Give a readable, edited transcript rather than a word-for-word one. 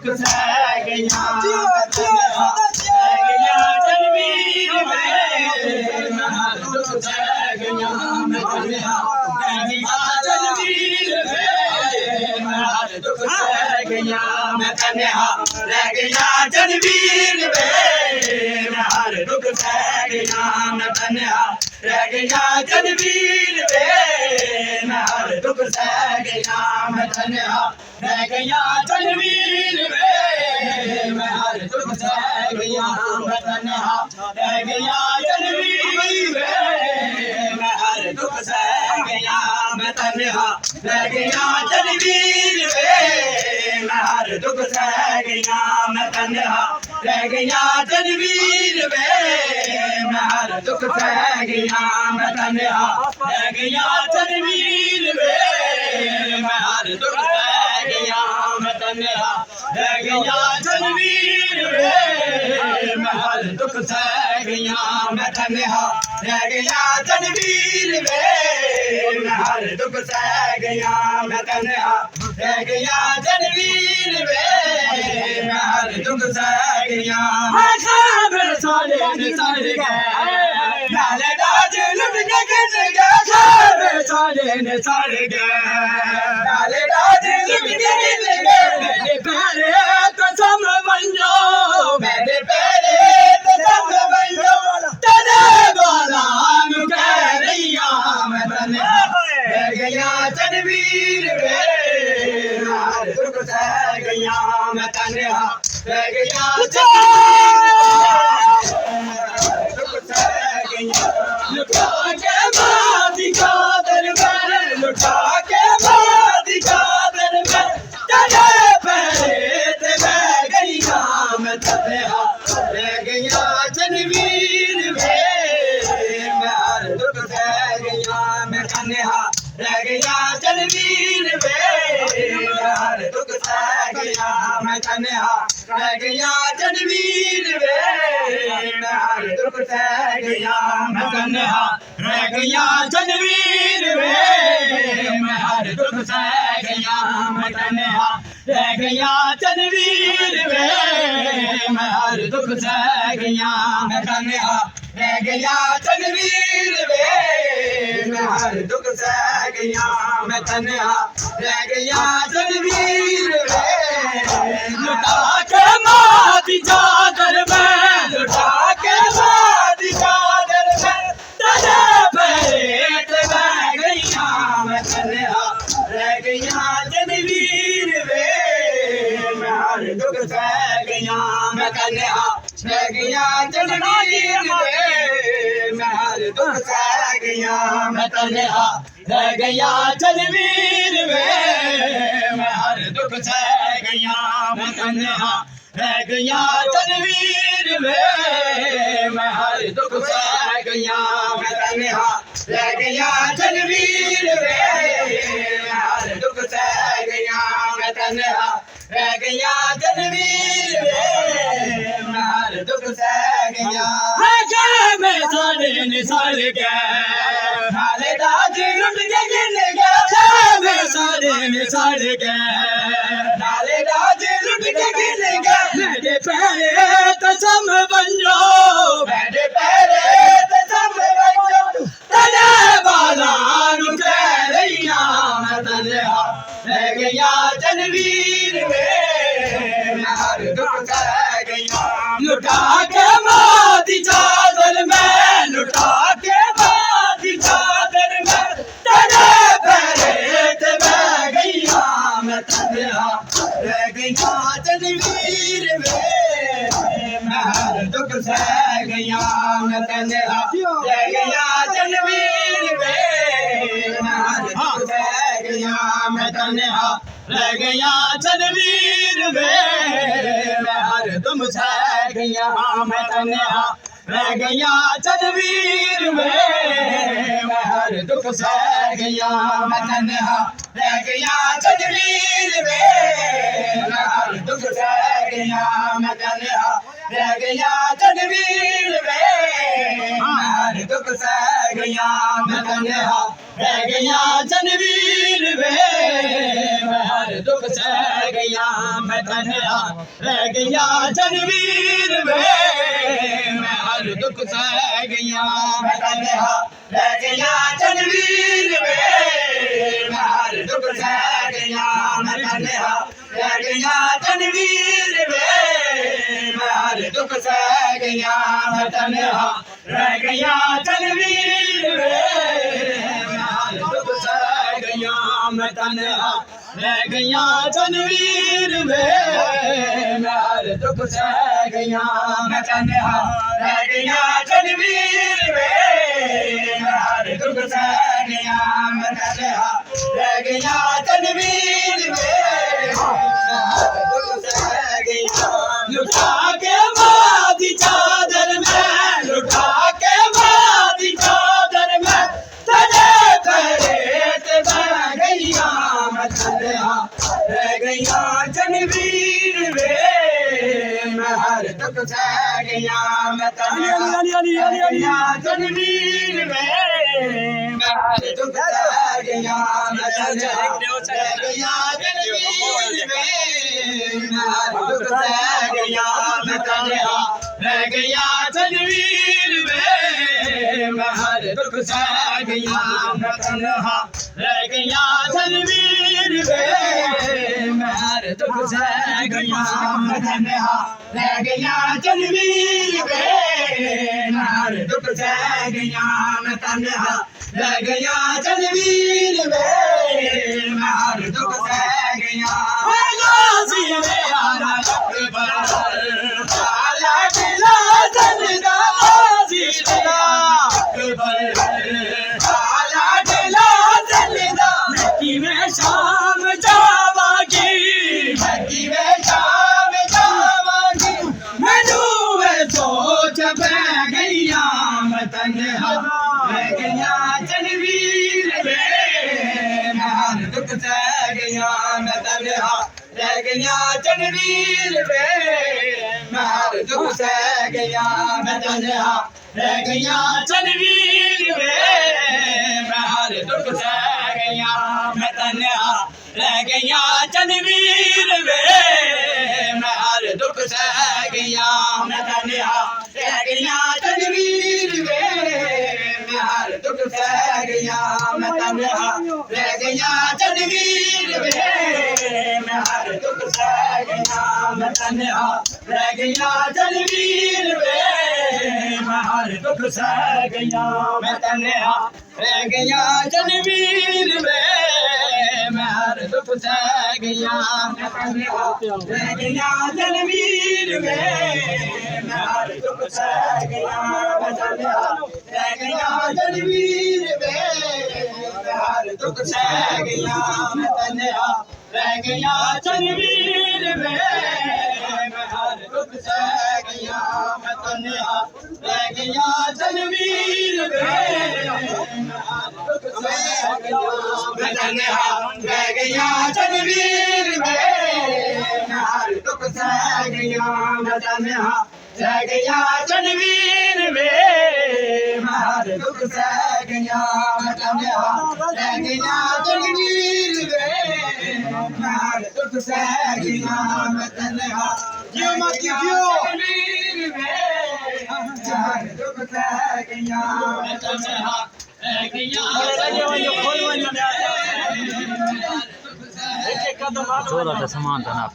दुख सह गया रह गया तनवीर में मैं हर दुख सह गया मैं तन्हा रह गया तनवीर में मैं हर दुख सह गया मैं तन्हा रह गया तनवीर में मैं हर दुख सह गया मैं तन्हा रह गया तनवीर में मैं हर दुख सह गया मैं तन्हा रह गया तनवीर में मैं हर दुख सह गया मैं तन्हा रह गया तनवीर में मैं हर दुख सह गया मैं तन्हा रह गया तनवीर में मैं हर दुख सह गया मैं तन्हा रह गया तनवीर में मैं हर दुख सह गया मैं तन्हा रह गया तनवीर में मैं हर दुख सह गया मैं तन्हा रह गया तनवीर में मैं हर दुख सह गया मैं तन्हा रह गया तनवीर में मैं हर दुख सह गया मैं तन्हा रह गया तनवीर में मैं हर दुख सह गया खबर सारे गए नाले दाज लुट के गिर गया खबर सारे गए नाले दाज लुट के गिर गए मेरे पैरे कसम बंजो मेरे पैरे कसम बंजो तेरे बाला नु कह रही मैं तन्हा रह गया तनवीर में हर दुख सह गया मैं तन्हा रह गया दुख सह गया लुटा के मादी चादर में लुटा के मादी चादर में तेरे पैरे ते बह गया मैं तन्हा रह गया तनवीर में मैं हर दुख सह गया मैं तन्हा रह गया तनवीर में मैं हर दुख सह गया मैं तन्हा रह गया तनवीर में मैं हर दुख सह गया मैं तन्हा रह गया तनवीर में मैं हर दुख सह गया मैं तन्हा रह गया तनवीर में मैं हर दुख सह गया मैं तन्हा रह गया तनवीर में मैं हर दुख सह गया मैं तन्हा रह गया तनवीर में लुटा के मादी चादर में लुटा के मादी चादर में तेरे पैरे ते बह गया मैं तन्हा रह गया तनवीर में मैं हर दुख सह गया मैं तन्हा रह गया तनवीर में मैं हर दुख सह गया मैं तन्हा रह गया तनवीर में मैं हर दुख सह गया मैं तन्हा रह गया तनवीर में मैं हर दुख सह गया मैं तन्हा रह गया तनवीर में मैं हर दुख सह गया मैं तन्हा रह गया तनवीर में मैं हर दुख सह गया मैं सारे गए नाले दाज लुट के गिर गया मैं सारे गए नाले दाज लुट के गिर गया मेरे पैरे कसम बंजो मेरे पैरे कसम बंजो तेरे बाला नु कह रही मैं तन्हा रह गया तनवीर में मैं हर दुख सह गया लुटा के मादी चादर में लुटा के मादी चादर में तेरे पैरे ते बह गया मैं तन्हा रह गया तनवीर में मैं हर दुख सह गया मैं तन्हा रह गया तनवीर में मैं हर दुख सह गया मैं तन्हा रह गया तनवीर में मैं हर दुख सह गया मैं तन्हा रह गया तनवीर में मैं हर दुख सह गया मैं तन्हा रह गया तनवीर में मैं हर दुख सह गया मैं तन्हा रह गया तनवीर में मैं हर दुख सह गया मैं तन्हा रह गया जनवीर वे मैं हर दुख सह गया मैं तन्हा रह गया जनवीर वे मैं हर दुख सह गया मैं तन्हा रह गया जनवीर वे मैं हर दुख सह गया मैं तन्हा रह गया जनवीर वे मैं हर दुख सह गया मैं तन्हा रह गया जनवीर वे मैं हर दुख सह गया मैं तन्हा रह गया जनवीर वे मैं हर दुख सह गया मैं तन्हा रह गया जनवीर वे मैं हर दुख सह गया मैं तन्हा रह गया जनवीर वे मैं हर दुख सह गया लुटा के मादी चादर में लुटा के मादी चादर में तेरे परेत बह गईया मैं तन्हा रह गईया जनवीर वे मैं हर दुख सह गया मैं तन्हा रह गया जनवीर वे मैं हर दुख सह गया मैं तन्हा रह गया जनवीर वे मैं हर दुख सह गया मैं तन्हा रह गया जनवीर वे मैं हर दुख सह गया मैं तन्हा रह गया जनवीर वे मैं हर दुख सह गया मैं तन्हा रह गया जनवीर वे मैं हर दुख सह गया मैं तन्हा रह गया जनवीर वे मैं हर दुख सह गया गाजी मेरा अकबर काला दिला जनदा गाजी मेरा अकबर काला दिला जनदा मक्की में शाम जावागी मक्की में शाम जावागी मैनू सोच पै गईया मैं तन्हा रह गया जनवीर वे मैं हर दुख सह गया मैं तन्हा रह गया जनवीर वे मैं हर दुख सह गया मैं तन्हा रह गया जनवीर वे मैं हर दुख सह गया मैं तन्हा रह गया जनवीर वे मैं हर दुख सह गया मैं तन्हा रह गया जनवीर वे मैं हर दुख सह गया मैं तन्हा रह गया जनवीर वे मैं हर दुख सह गया मैं तन्हा रह गया जनवीर वे मैं हर दुख सह गया मैं तन्हा रह गया जनवीर वे मैं हर दुख सह गया मैं तन्हा रह गया जनवीर वे मैं हर दुख सह गया मैं तन्हा रह गया जनवीर वे मैं हर दुख सह गया मैं तन्हा रह गया जनवीर वे मैं हर दुख सह गया मैं तन्हा रह गया जनवीर वे मैं हर दुख सह गया मैं तन्हा रह गया जनवीर वे मैं हर दुख सह गया मैं तन्हा रह गया जनवीर वे मैं हर दुख सह गया मैं तन्हा रह गया जनवीर वे मैं हर दुख सह गया मैं तन्हा जनवीर वे मैं हर दुख सह गया मैं तन्हा रह गया जोरा सामान था ना आप